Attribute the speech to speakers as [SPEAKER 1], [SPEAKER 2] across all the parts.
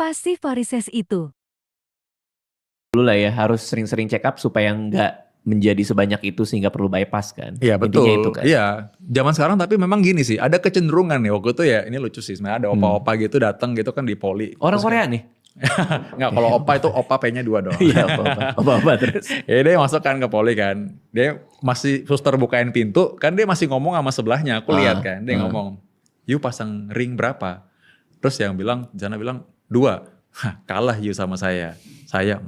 [SPEAKER 1] Apa sih varises itu?
[SPEAKER 2] Dulu lah ya, harus sering-sering check up supaya nggak menjadi sebanyak itu sehingga perlu bypass kan.
[SPEAKER 3] Iya
[SPEAKER 2] Intinya itu
[SPEAKER 3] betul,
[SPEAKER 2] kan.
[SPEAKER 3] iya. Zaman sekarang tapi memang gini sih, ada kecenderungan nih waktu itu ya, ini lucu sih sebenarnya ada opa-opa gitu datang gitu kan di poli.
[SPEAKER 2] Orang
[SPEAKER 3] Terus
[SPEAKER 2] Korea
[SPEAKER 3] kan-
[SPEAKER 2] nih?
[SPEAKER 3] Nggak, kalau opa itu opa P-nya 2 doang.
[SPEAKER 2] Iya apa-apa terus.
[SPEAKER 3] Ya dia masuk kan ke poli kan, dia masih suster bukain pintu, kan dia masih ngomong sama sebelahnya, aku lihat kan, dia ngomong, "You pasang ring berapa?" Terus yang bilang, Jana bilang 2. Hah, kalah you sama saya 4.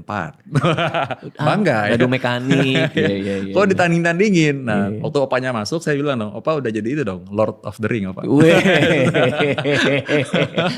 [SPEAKER 3] Bangga ya.
[SPEAKER 2] Ngadu mekanik. Iya.
[SPEAKER 3] Kok ditanding-tandingin. Nah, waktu opanya masuk saya bilang dong, "Opa udah jadi itu dong, Lord of the Ring, Opa."
[SPEAKER 2] Weh.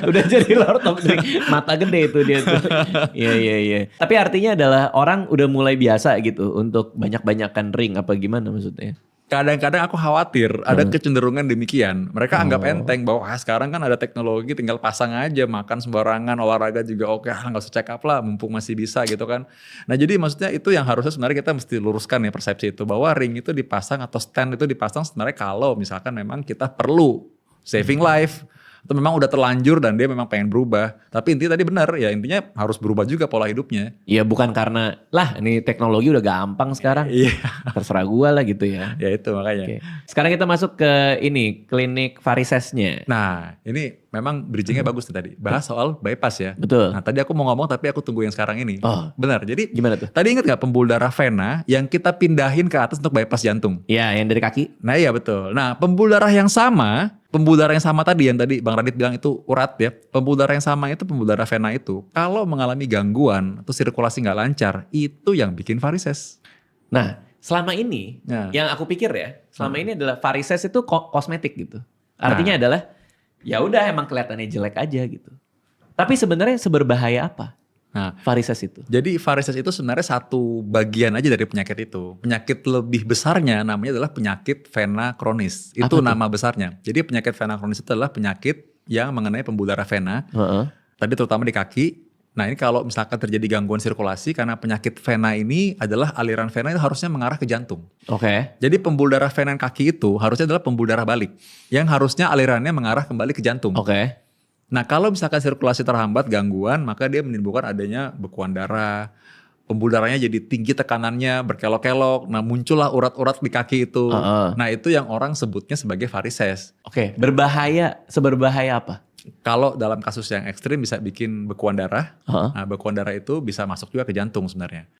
[SPEAKER 2] Udah jadi Lord of the Ring. Mata gede itu dia tuh. Iya. Tapi artinya adalah orang udah mulai biasa gitu untuk banyak-banyakan ring apa gimana maksudnya?
[SPEAKER 3] Kadang-kadang aku khawatir ada kecenderungan demikian. Mereka anggap enteng bahwa sekarang kan ada teknologi tinggal pasang aja, makan sembarangan, olahraga juga oke, nggak usah check up lah mumpung masih bisa gitu kan. Nah jadi maksudnya itu yang harusnya sebenarnya kita mesti luruskan ya persepsi itu, bahwa ring itu dipasang atau stand itu dipasang sebenarnya kalau misalkan memang kita perlu saving life. Atau memang udah terlanjur dan dia memang pengen berubah. Tapi intinya tadi benar ya, intinya harus berubah juga pola hidupnya.
[SPEAKER 2] Ya bukan karena lah ini teknologi udah gampang sekarang.
[SPEAKER 3] Iya.
[SPEAKER 2] Terserah gua lah gitu ya.
[SPEAKER 3] Ya itu makanya.
[SPEAKER 2] Oke. Sekarang kita masuk ke ini klinik varisesnya.
[SPEAKER 3] Nah ini memang bridgingnya bagus nih tadi. Bahas soal bypass ya.
[SPEAKER 2] Betul.
[SPEAKER 3] Nah tadi aku mau ngomong tapi aku tunggu yang sekarang ini.
[SPEAKER 2] Oh.
[SPEAKER 3] Benar, jadi
[SPEAKER 2] Gimana tuh?
[SPEAKER 3] tadi ingat gak pembuluh darah vena yang kita pindahin ke atas untuk bypass jantung?
[SPEAKER 2] Ya yang dari kaki.
[SPEAKER 3] Nah iya betul. Nah pembuluh darah yang sama tadi yang tadi Bang Radit bilang itu urat ya. Pembuluh darah yang sama itu, pembuluh darah vena itu, kalau mengalami gangguan atau sirkulasi nggak lancar, itu yang bikin varises.
[SPEAKER 2] Nah selama ini
[SPEAKER 3] Nah.
[SPEAKER 2] yang aku pikir ya, selama ini adalah varises itu kosmetik gitu. Artinya adalah ya udah emang kelihatannya jelek aja gitu. Tapi sebenarnya seberbahaya apa
[SPEAKER 3] Nah,
[SPEAKER 2] varises itu?
[SPEAKER 3] jadi varises itu sebenarnya satu bagian aja dari penyakit itu. Penyakit lebih besarnya namanya adalah penyakit vena kronis.
[SPEAKER 2] Apa
[SPEAKER 3] Itu
[SPEAKER 2] tuh?
[SPEAKER 3] nama besarnya. Jadi penyakit vena kronis itu adalah penyakit yang mengenai pembuluh darah vena.
[SPEAKER 2] Heeh.
[SPEAKER 3] Tadi terutama di kaki. Nah ini kalau misalkan terjadi gangguan sirkulasi karena penyakit vena ini adalah aliran vena itu harusnya mengarah ke jantung.
[SPEAKER 2] Oke.
[SPEAKER 3] Jadi pembuluh darah vena kaki itu harusnya adalah pembuluh darah balik. Yang harusnya alirannya mengarah kembali ke jantung.
[SPEAKER 2] Oke.
[SPEAKER 3] Nah kalau misalkan sirkulasi terhambat gangguan, maka dia menimbulkan adanya bekuan darah, pembuluh darahnya jadi tinggi tekanannya, berkelok-kelok, nah muncullah urat-urat di kaki itu. Nah itu yang orang sebutnya sebagai varises.
[SPEAKER 2] Oke. Berbahaya, seberbahaya apa?
[SPEAKER 3] Kalau dalam kasus yang ekstrim bisa bikin bekuan darah,
[SPEAKER 2] Heeh.
[SPEAKER 3] nah bekuan darah itu bisa masuk juga ke jantung sebenarnya.